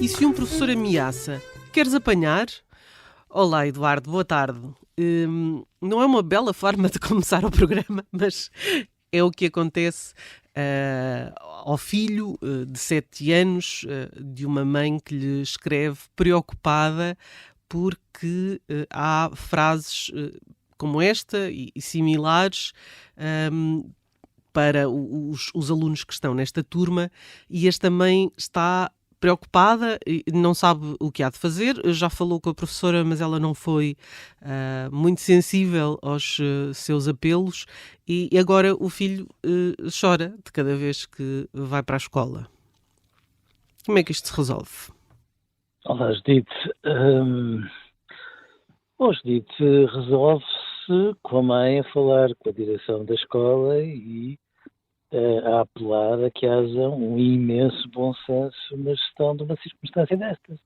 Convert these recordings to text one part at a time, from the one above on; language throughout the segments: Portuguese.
E se um professor ameaça? Queres apanhar? Olá, Eduardo, boa tarde. Não é uma bela forma de começar o programa, mas é o que acontece ao filho de 7 anos de uma mãe que lhe escreve preocupada porque há frases como esta e similares para os alunos que estão nesta turma, e esta mãe está preocupada e não sabe o que há de fazer. Já falou com a professora, mas ela não foi muito sensível aos seus apelos, e agora o filho chora de cada vez que vai para a escola. Como é que isto se resolve? Olá, Judite. Judite, resolve-se com a mãe a falar com a direção da escola e a apelar a que haja um imenso bom senso na gestão de uma circunstância destas.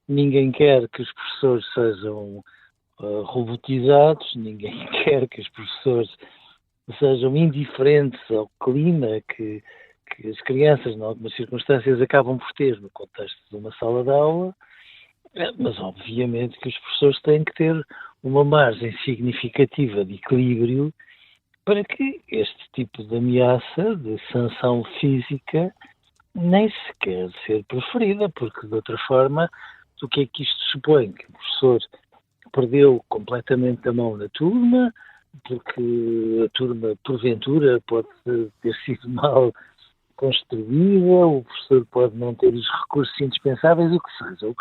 Ninguém quer que os professores sejam robotizados, ninguém quer que os professores sejam indiferentes ao clima que as crianças, em algumas circunstâncias, acabam por ter no contexto de uma sala de aula. Mas, obviamente, que os professores têm que ter uma margem significativa de equilíbrio para que este tipo de ameaça, de sanção física, nem sequer ser preferida, porque, de outra forma, o que é que isto supõe? Que o professor perdeu completamente a mão na turma, porque a turma, porventura, pode ter sido mal construída, o professor pode não ter os recursos indispensáveis, o que seja. O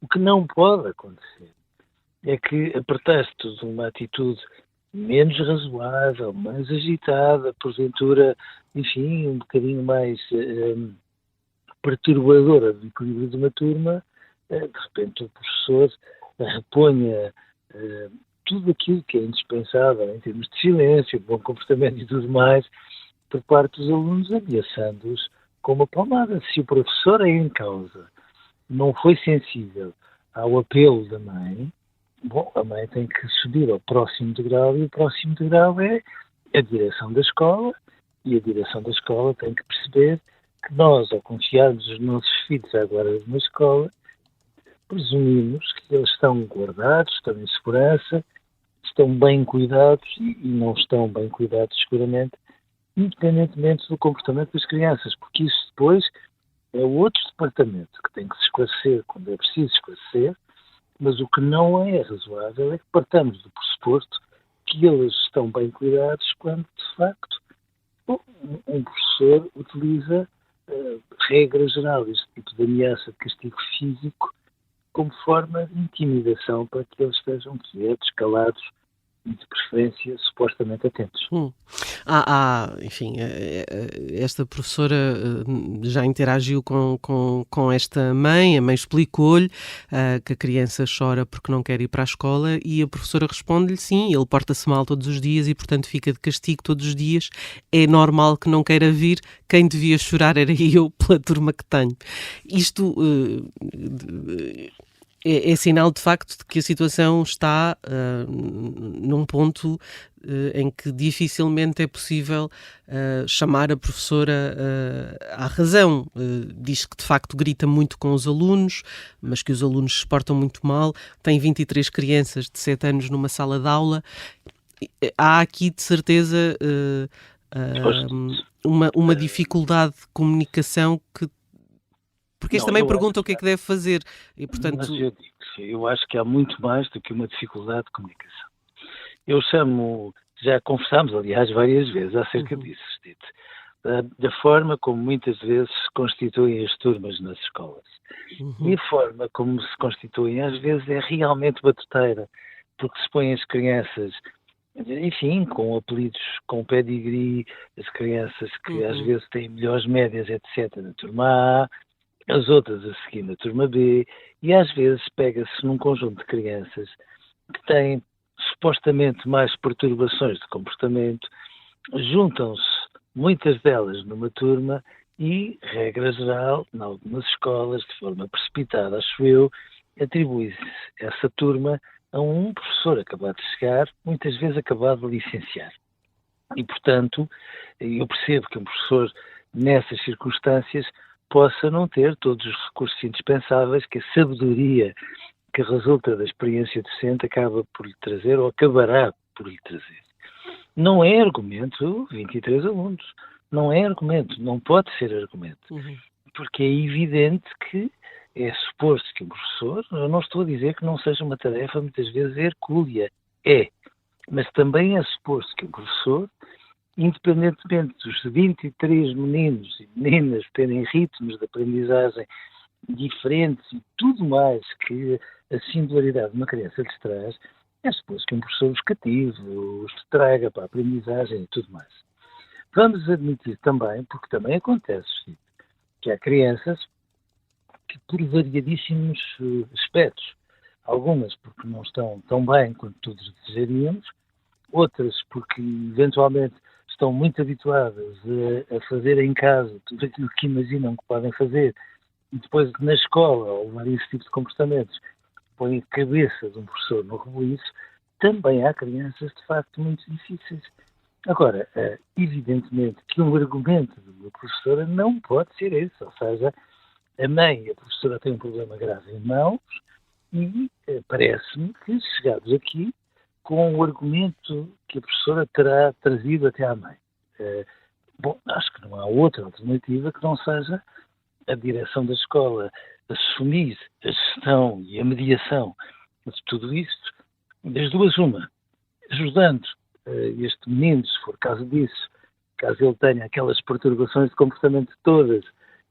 que não pode acontecer é que, a pretexto de uma atitude menos razoável, mais agitada, porventura, enfim, um bocadinho mais perturbadora do equilíbrio de uma turma, de repente o professor reponha tudo aquilo que é indispensável em termos de silêncio, bom comportamento e tudo mais, por parte dos alunos, ameaçando-os com uma palmada. Se o professor é em causa não foi sensível ao apelo da mãe, bom, a mãe tem que subir ao próximo degrau, e o próximo degrau é a direção da escola, e a direção da escola tem que perceber que nós, ao confiarmos os nossos filhos agora numa escola, presumimos que eles estão guardados, estão em segurança, estão bem cuidados e não estão bem cuidados seguramente, independentemente do comportamento das crianças, porque isso depois é outro departamento que tem que se esclarecer quando é preciso esclarecer, mas o que não é razoável é que partamos do pressuposto que eles estão bem cuidados quando, de facto, um professor utiliza, regra geral, este tipo de ameaça de castigo físico como forma de intimidação para que eles estejam quietos, calados e, de preferência, supostamente atentos. Enfim, esta professora já interagiu com esta mãe, a mãe explicou-lhe que a criança chora porque não quer ir para a escola, e a professora responde-lhe sim, ele porta-se mal todos os dias e, portanto, fica de castigo todos os dias, é normal que não queira vir, quem devia chorar era eu pela turma que tenho. Isto é sinal, de facto, de que a situação está num ponto em que dificilmente é possível chamar a professora à razão. Diz que, de facto, grita muito com os alunos, mas que os alunos se portam muito mal. Tem 23 crianças de 7 anos numa sala de aula. Há aqui, de certeza, uma dificuldade de comunicação que... Porque esta Não, também eu pergunta acho o que é que deve fazer. E, Mas portanto... eu acho que há muito mais do que uma dificuldade de comunicação. Já conversámos, aliás, várias vezes acerca disso, Tito, da forma como muitas vezes se constituem as turmas nas escolas. E a forma como se constituem, às vezes, é realmente batuteira, porque se põem as crianças, enfim, com apelidos, com pedigree, as crianças que às vezes têm melhores médias, etc., na turma A, as outras a seguir na turma B, e às vezes pega-se num conjunto de crianças que têm supostamente mais perturbações de comportamento, juntam-se muitas delas numa turma e, regra geral, em algumas escolas, de forma precipitada, acho eu, atribui-se essa turma a um professor acabado de chegar, muitas vezes acabado de licenciar. E, portanto, eu percebo que um professor, nessas circunstâncias, possa não ter todos os recursos indispensáveis que a sabedoria que resulta da experiência docente acaba por lhe trazer ou acabará por lhe trazer. Não é argumento 23 alunos. Não é argumento. Não pode ser argumento. Porque é evidente que é suposto que o professor, eu não estou a dizer que não seja uma tarefa muitas vezes hercúlea. É. Mas também é suposto que o professor, independentemente dos 23 meninos e meninas terem ritmos de aprendizagem diferentes e tudo mais que a singularidade de uma criança lhes traz, é suposto que um professor os cative, os traga para a aprendizagem e tudo mais. Vamos admitir também, porque também acontece, que há crianças que por variadíssimos aspectos, algumas porque não estão tão bem quanto todos desejaríamos, outras porque eventualmente estão muito habituadas a fazer em casa tudo aquilo que imaginam que podem fazer e depois na escola, ao levar esse tipo de comportamentos, põem a cabeça de um professor no rebuliço. Também há crianças de facto muito difíceis. Agora, evidentemente que um argumento de uma professora não pode ser esse, ou seja, a mãe, a professora tem um problema grave em mãos e parece-me que chegados aqui com o argumento que a professora terá trazido até à mãe. Bom, acho que não há outra alternativa que não seja a direção da escola assumir a gestão e a mediação de tudo isto, das duas uma, ajudando este menino, se for caso disso, caso ele tenha aquelas perturbações de comportamento todas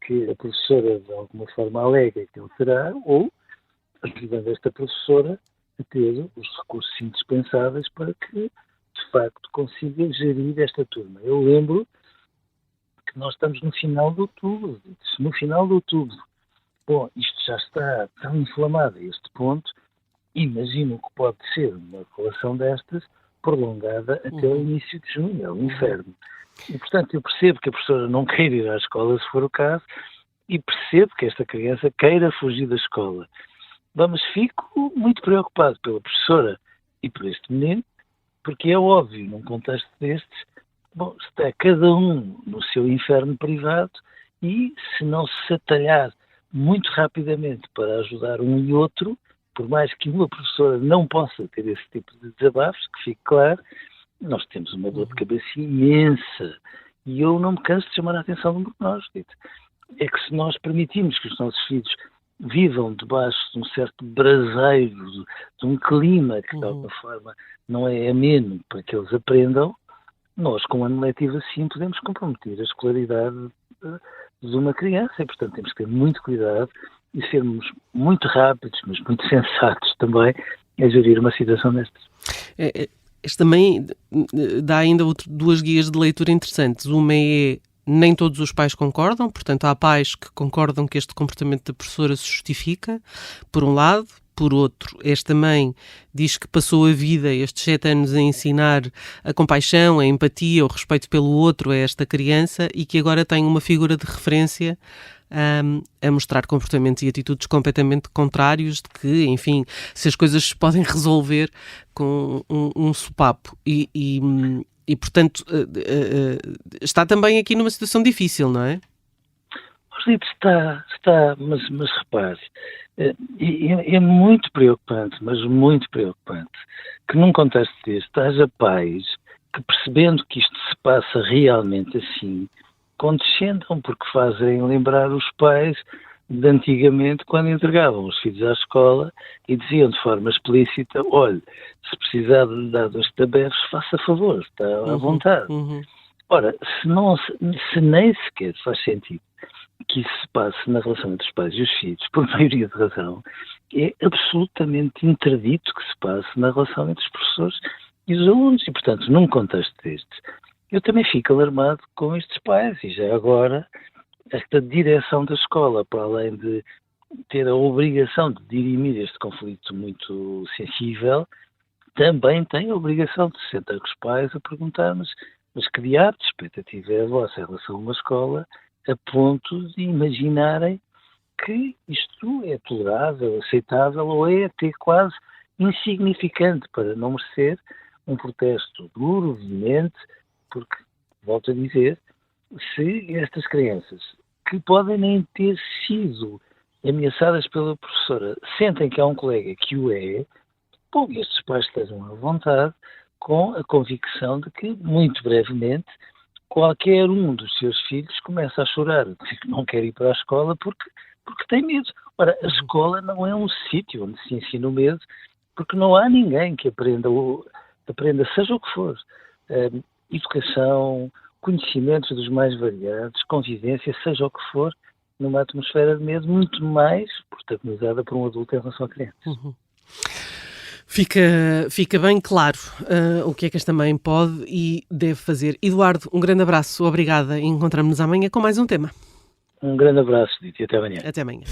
que a professora de alguma forma alega que ele terá, ou ajudando esta professora a ter os recursos indispensáveis para que, de facto, consiga gerir esta turma. Eu lembro que nós estamos no final de outubro. No final de outubro, bom, isto já está tão inflamado a este ponto, imagino que pode ser uma relação destas prolongada até o início de junho, é um inferno. E, portanto, eu percebo que a professora não queira ir à escola, se for o caso, e percebo que esta criança queira fugir da escola. Mas fico muito preocupado pela professora e por este menino, porque é óbvio, num contexto destes, bom, está cada um no seu inferno privado e se não se atalhar muito rapidamente para ajudar um e outro, por mais que uma professora não possa ter esse tipo de desabafos, que fique claro, nós temos uma dor de cabeça imensa. E eu não me canso de chamar a atenção de um prognóstico. É que se nós permitimos que os nossos filhos vivam debaixo de um certo braseiro, de um clima que de alguma forma não é ameno para que eles aprendam, nós com um ano letivo assim podemos comprometer a escolaridade de uma criança e, portanto, temos que ter muito cuidado e sermos muito rápidos, mas muito sensatos também a gerir uma situação destas. Este também dá ainda duas guias de leitura interessantes. Uma é: nem todos os pais concordam, portanto há pais que concordam que este comportamento da professora se justifica, por um lado. Por outro, esta mãe diz que passou a vida, estes 7 anos, a ensinar a compaixão, a empatia, o respeito pelo outro a esta criança e que agora tem uma figura de referência a mostrar comportamentos e atitudes completamente contrários, de que, enfim, se as coisas se podem resolver com um sopapo. E portanto, está também aqui numa situação difícil, não é? Está, mas repare, é muito preocupante, mas muito preocupante, que num contexto deste haja pais que, percebendo que isto se passa realmente assim, condescendam, porque fazem lembrar os pais de antigamente, quando entregavam os filhos à escola e diziam de forma explícita: olhe, se precisar de dar 2 tabefes, faça favor, está à vontade. Ora, se nem sequer faz sentido que isso se passe na relação entre os pais e os filhos, por maioria de razão, é absolutamente interdito que se passe na relação entre os professores e os alunos. E, portanto, num contexto destes, eu também fico alarmado com estes pais. E já agora, esta direção da escola, para além de ter a obrigação de dirimir este conflito muito sensível, também tem a obrigação de se sentar com os pais a perguntar: mas que diabo de expectativa é a vossa em relação a uma escola, a ponto de imaginarem que isto é tolerável, aceitável ou é até quase insignificante, para não merecer um protesto duro, veemente, porque, volto a dizer, se estas crianças que podem nem ter sido ameaçadas pela professora, sentem que há um colega que o é, bom, estes pais estejam à vontade com a convicção de que, muito brevemente, qualquer um dos seus filhos começa a chorar, que não quer ir para a escola porque tem medo. Ora, a escola não é um sítio onde se ensina o medo, porque não há ninguém que aprenda seja o que for, educação, conhecimentos dos mais variados, convivência, seja o que for, numa atmosfera de medo muito mais protagonizada por um adulto em relação à criança. Fica bem claro o que é que esta mãe pode e deve fazer. Eduardo, um grande abraço, obrigada e encontramos-nos amanhã com mais um tema. Um grande abraço, Dito, e até amanhã. Até amanhã.